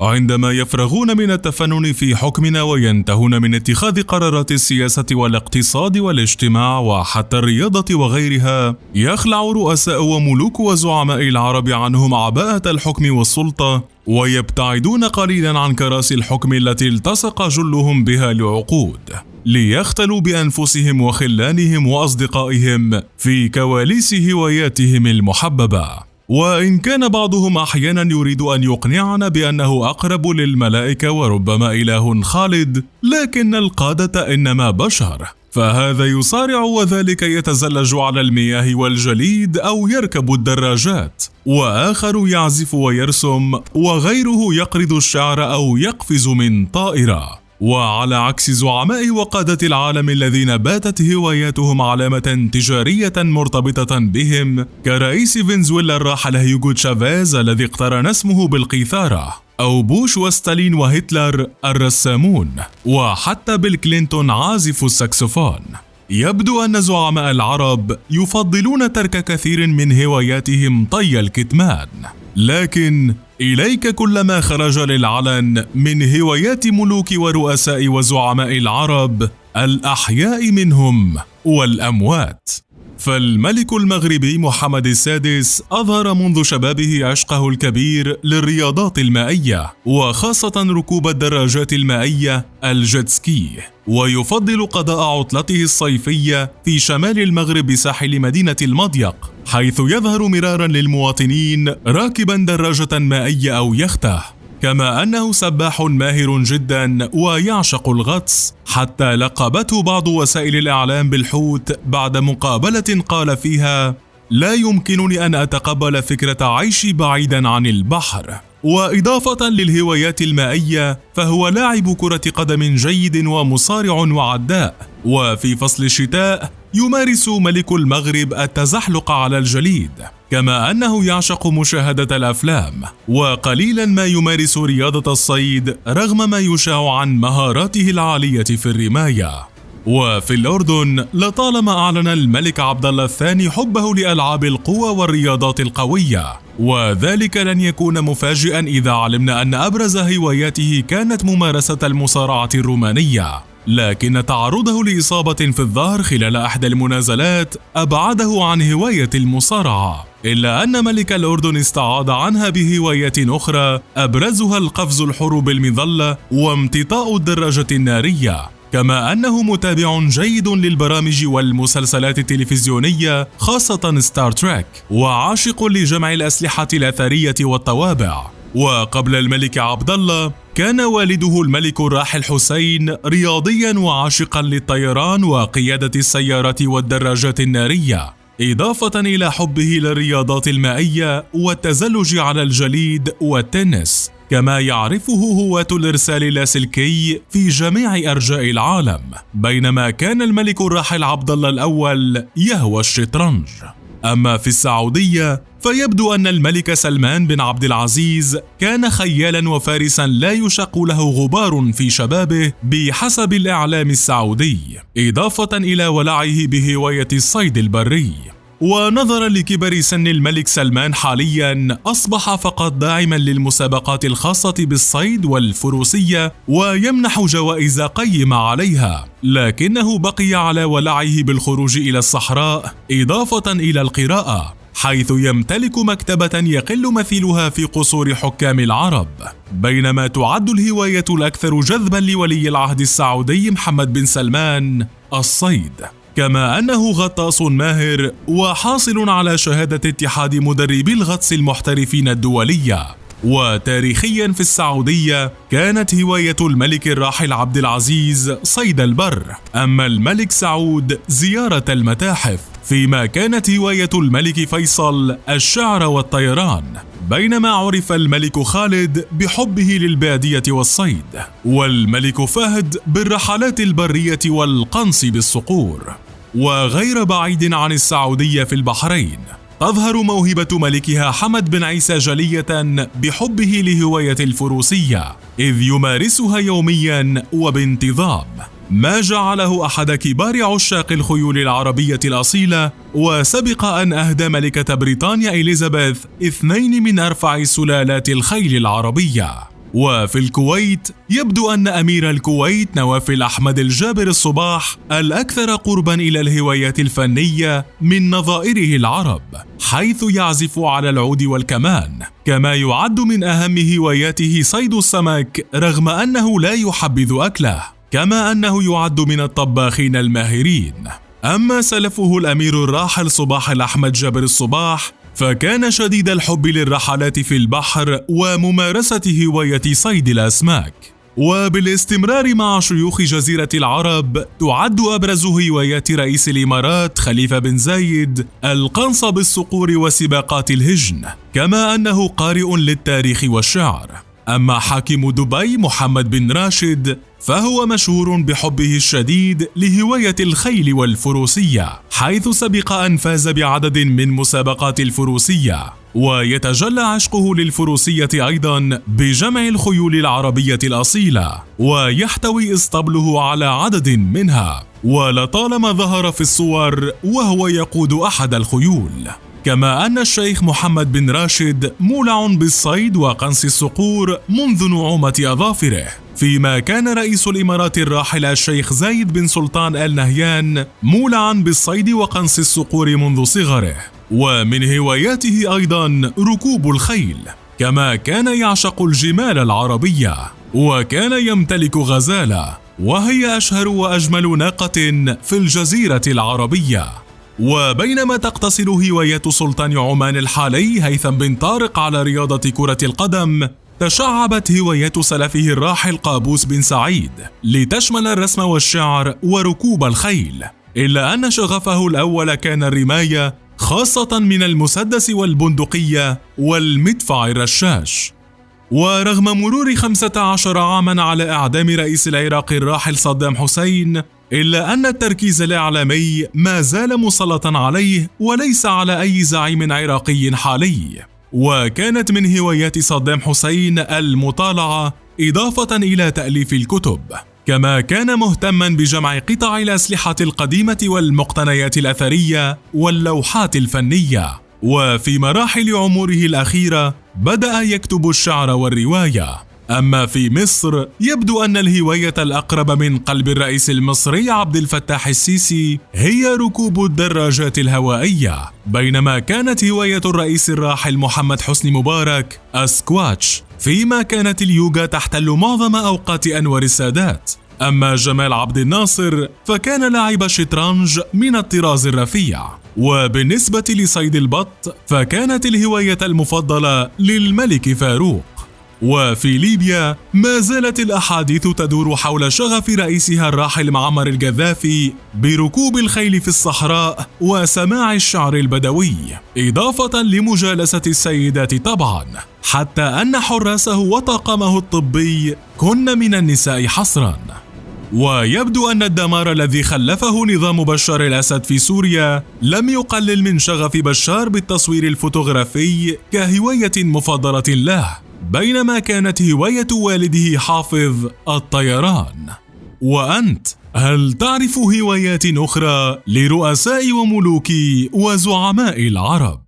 عندما يفرغون من التفنن في حكمنا وينتهون من اتخاذ قرارات السياسة والاقتصاد والاجتماع وحتى الرياضة وغيرها، يخلع رؤساء وملوك وزعماء العرب عنهم عباءة الحكم والسلطة، ويبتعدون قليلا عن كراسي الحكم التي التصق جلهم بها لعقود، ليختلوا بأنفسهم وخلانهم وأصدقائهم في كواليس هواياتهم المحببة. وإن كان بعضهم أحيانا يريد أن يقنعنا بأنه أقرب للملائكة وربما إله خالد، لكن القادة إنما بشر، فهذا يصارع وذلك يتزلج على المياه والجليد أو يركب الدراجات، وآخر يعزف ويرسم، وغيره يقرض الشعر أو يقفز من طائرة. وعلى عكس زعماء وقادة العالم الذين باتت هواياتهم علامة تجارية مرتبطة بهم، كرئيس فنزويلا الراحل هيوغو تشافيز الذي اقترن اسمه بالقيثارة، أو بوش وستالين وهتلر الرسامون، وحتى بيل كلينتون عازف الساكسفون. يبدو أن زعماء العرب يفضلون ترك كثير من هواياتهم طي الكتمان، لكن إليك كل ما خرج للعلن من هوايات ملوك ورؤساء وزعماء العرب، الأحياء منهم والأموات. فالملك المغربي محمد السادس أظهر منذ شبابه عشقه الكبير للرياضات المائية، وخاصة ركوب الدراجات المائية الجيتسكي، ويفضل قضاء عطلته الصيفية في شمال المغرب بساحل مدينة المضيق، حيث يظهر مرارا للمواطنين راكبا دراجة مائية أو يخته. كما أنه سباح ماهر جدا ويعشق الغطس، حتى لقبته بعض وسائل الإعلام بالحوت بعد مقابلة قال فيها: لا يمكنني أن أتقبل فكرة عيشي بعيدا عن البحر. وإضافة للهوايات المائية، فهو لاعب كرة قدم جيد ومصارع وعداء، وفي فصل الشتاء يمارس ملك المغرب التزحلق على الجليد، كما أنه يعشق مشاهدة الأفلام، وقليلا ما يمارس رياضة الصيد رغم ما يشاع عن مهاراته العالية في الرماية. وفي الأردن لطالما أعلن الملك عبد الله الثاني حبه لألعاب القوى والرياضات القوية، وذلك لن يكون مفاجئا إذا علمنا أن أبرز هواياته كانت ممارسة المصارعة الرومانية، لكن تعرضه لإصابة في الظهر خلال إحدى المنازلات أبعده عن هواية المصارعة، إلا أن ملك الأردن استعاض عنها بهوايات أخرى أبرزها القفز الحر بالمظلة وامتطاء الدراجة النارية، كما أنه متابع جيد للبرامج والمسلسلات التلفزيونية خاصة ستار تريك، وعاشق لجمع الأسلحة الأثرية والطوابع. وقبل الملك عبد الله كان والده الملك الراحل حسين رياضيا وعاشقا للطيران وقيادة السيارات والدراجات النارية، إضافة إلى حبه للرياضات المائية والتزلج على الجليد والتنس، كما يعرفه هواة الإرسال اللاسلكي في جميع أرجاء العالم، بينما كان الملك الراحل عبد الله الأول يهوى الشطرنج. أما في السعودية فيبدو أن الملك سلمان بن عبد العزيز كان خيالا وفارسا لا يشق له غبار في شبابه بحسب الإعلام السعودي، إضافة إلى ولعه بهواية الصيد البري. ونظرا لكبر سن الملك سلمان حاليا أصبح فقط داعما للمسابقات الخاصة بالصيد والفروسية ويمنح جوائز قيمة عليها، لكنه بقي على ولعه بالخروج إلى الصحراء إضافة إلى القراءة، حيث يمتلك مكتبة يقل مثيلها في قصور حكام العرب، بينما تعد الهواية الأكثر جذبا لولي العهد السعودي محمد بن سلمان الصيد، كما أنه غطاس ماهر وحاصل على شهادة اتحاد مدربي الغطس المحترفين الدولية. وتاريخيا في السعودية كانت هواية الملك الراحل عبد العزيز صيد البر، أما الملك سعود زيارة المتاحف، فيما كانت هواية الملك فيصل الشعر والطيران، بينما عرف الملك خالد بحبه للبادية والصيد، والملك فهد بالرحلات البرية والقنص بالصقور. وغير بعيد عن السعودية في البحرين تظهر موهبة ملكها حمد بن عيسى جلية بحبه لهواية الفروسية، إذ يمارسها يوميا وبانتظام، ما جعله أحد كبار عشاق الخيول العربية الأصيلة، وسبق أن أهدى ملكة بريطانيا إليزابيث 2 من أرفع سلالات الخيل العربية. وفي الكويت يبدو أن أمير الكويت نواف الأحمد الجابر الصباح الأكثر قرباً إلى الهوايات الفنية من نظائره العرب، حيث يعزف على العود والكمان، كما يعد من أهم هواياته صيد السمك رغم أنه لا يحبذ أكله، كما أنه يعد من الطباخين الماهرين. أما سلفه الأمير الراحل صباح الأحمد جابر الصباح فكان شديد الحب للرحلات في البحر وممارسة هواية صيد الأسماك. وبالاستمرار مع شيوخ جزيرة العرب تعد أبرز هوايات رئيس الإمارات خليفة بن زايد القنص بالصقور وسباقات الهجن، كما أنه قارئ للتاريخ والشعر. أما حاكم دبي محمد بن راشد فهو مشهور بحبه الشديد لهواية الخيل والفروسية، حيث سبق أن فاز بعدد من مسابقات الفروسية، ويتجلى عشقه للفروسية أيضا بجمع الخيول العربية الأصيلة، ويحتوي اسطبله على عدد منها، ولطالما ظهر في الصور وهو يقود أحد الخيول. كما أن الشيخ محمد بن راشد مولع بالصيد وقنص الصقور منذ نعومة أظافره، فيما كان رئيس الإمارات الراحل الشيخ زايد بن سلطان آل نهيان مولعا بالصيد وقنص الصقور منذ صغره. ومن هواياته أيضا ركوب الخيل، كما كان يعشق الجمال العربية، وكان يمتلك غزالة وهي أشهر وأجمل ناقة في الجزيرة العربية. وبينما تقتصر هواية سلطان عمان الحالي هيثم بن طارق على رياضة كرة القدم، تشعبت هواية سلفه الراحل قابوس بن سعيد لتشمل الرسم والشعر وركوب الخيل، إلا أن شغفه الأول كان الرماية، خاصة من المسدس والبندقية والمدفع الرشاش. ورغم مرور 15 عاما على إعدام رئيس العراق الراحل صدام حسين، إلا أن التركيز الإعلامي ما زال مسلطا عليه وليس على أي زعيم عراقي حالي. وكانت من هوايات صدام حسين المطالعة إضافة إلى تأليف الكتب، كما كان مهتما بجمع قطع الأسلحة القديمة والمقتنيات الأثرية واللوحات الفنية. وفي مراحل عمره الأخيرة بدأ يكتب الشعر والرواية. أما في مصر يبدو أن الهواية الأقرب من قلب الرئيس المصري عبد الفتاح السيسي هي ركوب الدراجات الهوائية، بينما كانت هواية الرئيس الراحل محمد حسني مبارك السكواتش، فيما كانت اليوغا تحتل معظم أوقات أنور السادات. أما جمال عبد الناصر فكان لاعب الشطرنج من الطراز الرفيع. وبالنسبة لصيد البط فكانت الهواية المفضلة للملك فاروق. وفي ليبيا ما زالت الأحاديث تدور حول شغف رئيسها الراحل معمر القذافي بركوب الخيل في الصحراء وسماع الشعر البدوي، إضافة لمجالسة السيدات طبعا، حتى أن حراسه وطاقمه الطبي كن من النساء حصرا. ويبدو أن الدمار الذي خلفه نظام بشار الأسد في سوريا لم يقلل من شغف بشار بالتصوير الفوتوغرافي كهواية مفضلة له، بينما كانت هواية والده حافظ الطيران. وأنت هل تعرف هوايات أخرى لرؤساء وملوك وزعماء العرب؟